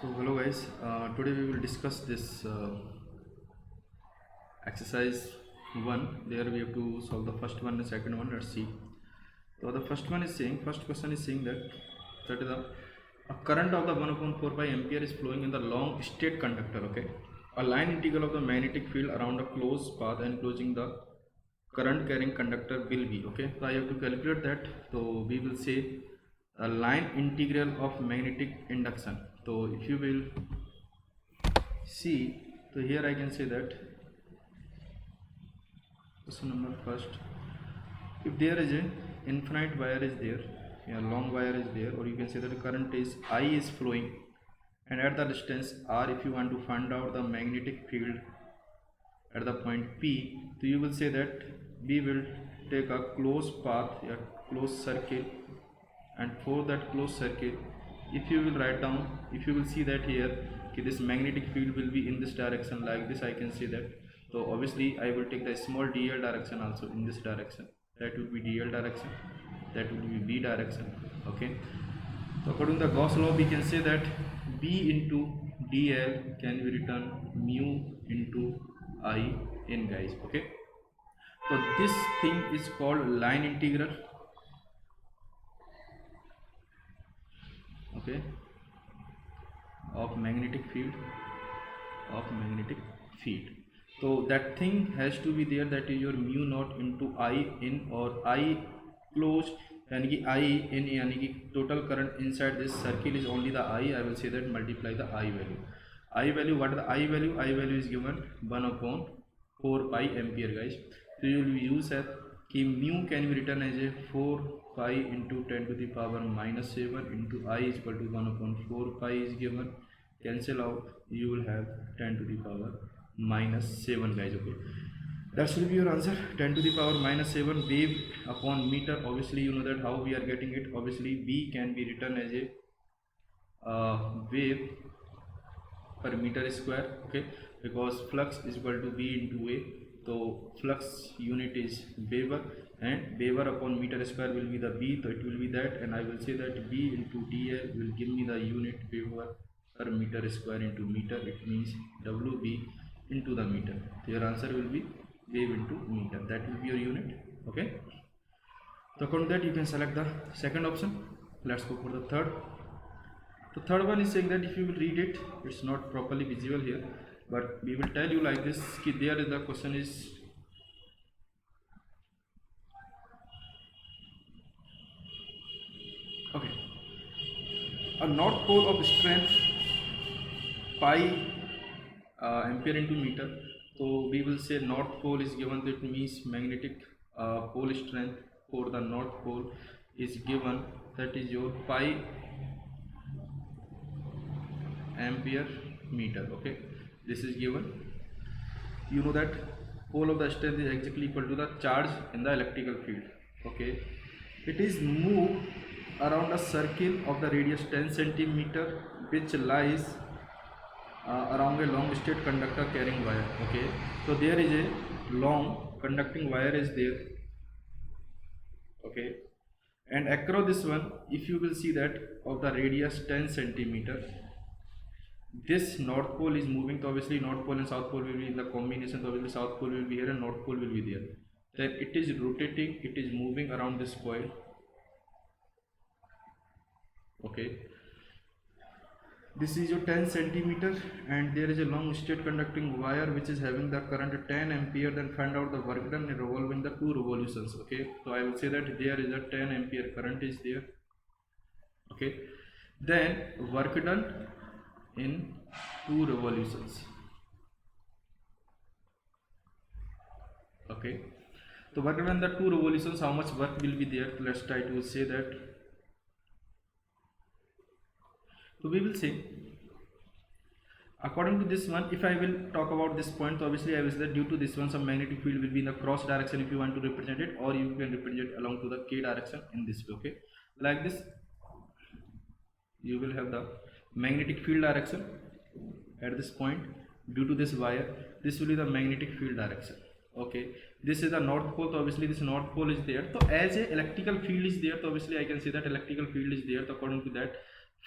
So hello guys, today we will discuss this exercise 1. There we have to solve the first one and second one. Let's see. So the first question is saying that is a current of the 1 upon 4 pi ampere is flowing in the long straight conductor. Okay, a line integral of the magnetic field around a closed path enclosing the current carrying conductor will be. Okay, so I have to calculate that. So we will say a line integral of magnetic induction. So if you will see, so here I can say that question number first, if there is a infinite wire is there, long wire is there, or you can say that the current is I is flowing, and at the distance r, if you want to find out the magnetic field at the point P, so you will say that we will take a closed path, a closed circle, and for that closed circle, if you will write down, if you will see that here, okay, this magnetic field will be in this direction like this, I can say that. So obviously I will take the small dl direction also in this direction, that will be dl direction, that will be b direction. Okay, so according to the Gauss law, we can say that b into dl can be written mu into I in, guys. Okay, so this thing is called line integral. Okay, of magnetic field, so that thing has to be there, that is your mu naught into I in, or I closed यानी कि I in, यानी कि total current inside this circle is only the I will say that multiply the I value. What is the I value? I value is given 1 upon 4 pi ampere, guys. So you will use that कि mu can be written as a 4 pi into 10 to the power minus 7 into I is equal to 1 upon 4 pi is given, cancel out, you will have 10 to the power minus 7, guys. Okay, that will be your answer, 10 to the power minus 7 wave upon meter. Obviously you know that how we are getting it. Obviously V can be written as a wave per meter square. Okay, because flux is equal to V into A, so flux unit is Weber, and Weber upon meter square will be the B, so it will be that, and I will say that V into dl will give me the unit Weber per meter square into meter. It means WB into the meter. So your answer will be wave into meter, that will be your unit. Okay, so according to that you can select the second option. Let's go for the third. The third one is saying that if you will read it, it's not properly visible here, but we will tell you like this कि there is the question is okay, a north pole of strength pi ampere into meter. So we will say north pole is given, that means magnetic pole strength for the north pole is given, that is your pi ampere meter. Okay, this is given. You know that pole of the strength is exactly equal to the charge in the electrical field. Okay, it is moved around a circle of the radius 10 centimeter which lies around a long straight conductor carrying wire. Okay, so there is a long conducting wire is there. Okay, and across this one, if you will see that of the radius 10 centimeter, this north pole is moving. So obviously north pole and south pole will be in the combination, so obviously south pole will be here and north pole will be there. Then it is rotating, it is moving around this coil. Okay, this is your 10 centimeter, and there is a long straight conducting wire which is having the current 10 ampere. Then find out the work done in revolving the 2 revolutions. Okay, so I will say that there is a 10 ampere current is there. Okay, then work done in 2 revolutions. Okay, so work done in the 2 revolutions, how much work will be there? Let's try to say that. So we will say, according to this one, if I will talk about this point, so obviously I will say that due to this one, some magnetic field will be in the cross direction if you want to represent it, or you can represent it along to the k direction in this way. Okay, like this, you will have the magnetic field direction at this point. Due to this wire, this will be the magnetic field direction. Okay, this is the north pole, so obviously this north pole is there. So as a electrical field is there, so obviously I can say that electrical field is there. So according to that,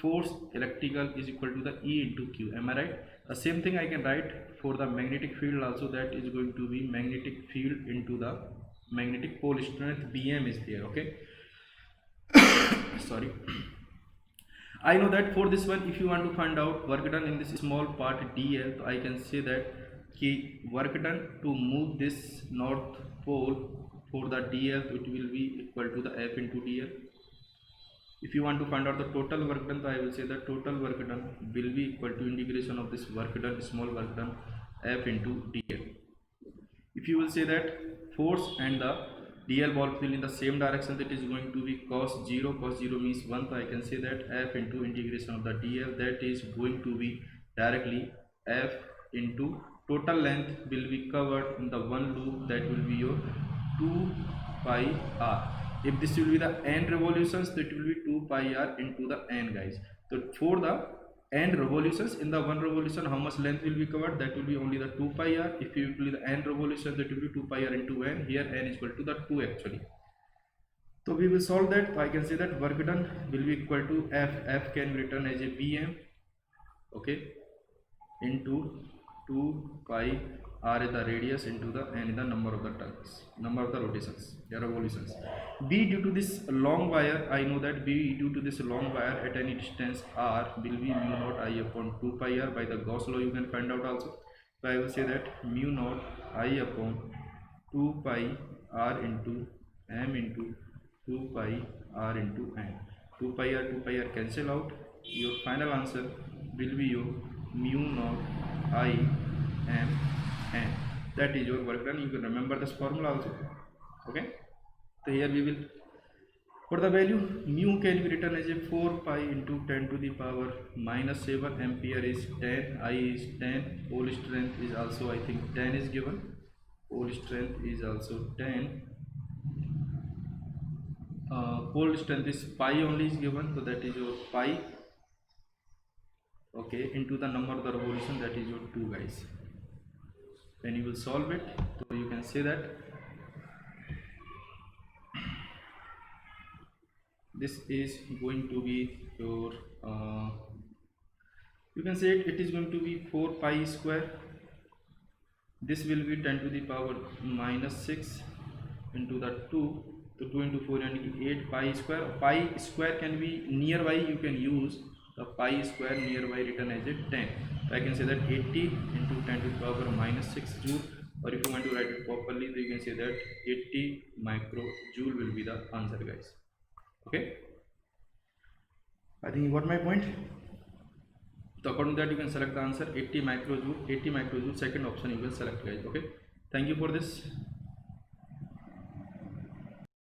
force electrical is equal to the E into Q. Am I right? The same thing I can write for the magnetic field also, that is going to be magnetic field into the magnetic pole strength Bm is there. Okay. Sorry. I know that for this one, if you want to find out work done in this small part dl, so I can say that key work done to move this north pole for the dl, it will be equal to the F into dl. If you want to find out the total work done, so I will say the total work done will be equal to integration of this work done, small work done, F into dl. If you will say that force and the dl ball field in the same direction, that is going to be cos 0. Cos 0 means 1, so I can say that F into integration of the dl, that is going to be directly F into total length will be covered in the one loop, that will be your 2 pi r. If this will be the n revolutions, that will be 2 pi r into the n, guys. So for the n revolutions, in the one revolution how much length will be covered, that will be only the 2 pi r. If you will the n revolution, that will be 2 pi r into n. Here n is equal to the 2 actually. So we will solve that. I can say that work done will be equal to F can be written as a Bm, okay, into 2 pi r is the radius into the n is the number of the turns, number of the rotations, revolutions. B due to this long wire, I know that B due to this long wire at any distance r will be mu naught I upon 2 pi r. By the Gauss law you can find out also. So I will say that mu naught I upon 2 pi r into m into 2 pi r into n. 2 pi r cancel out. Your final answer will be your mu naught I m n. That is your work done. You can remember this formula also. Okay. So here we will, for the value mu can be written as a 4 pi into 10 to the power minus 7. Ampere is 10, I is 10, pole strength is also I think 10 is given, pole strength is also 10, pole strength is pi only is given, so that is your pi, okay, into the number of the revolution, that is your 2, guys. When you will solve it, so you can say that this is going to be your you can say it is going to be 4 pi square. This will be 10 to the power minus 6 into the 2. So 2 into 4 and 8 pi square. Pi square can be nearby, you can use the pi square nearby written as a 10. So I can say that 80 into 10 to the power minus 6 joule, or if you want to write it properly, so you can say that 80 microjoule will be the answer, guys. Okay, I think you got my point. So according to that you can select the answer 80 microjoule. 80 microjoule, second option you will select, guys. Okay, thank you for this.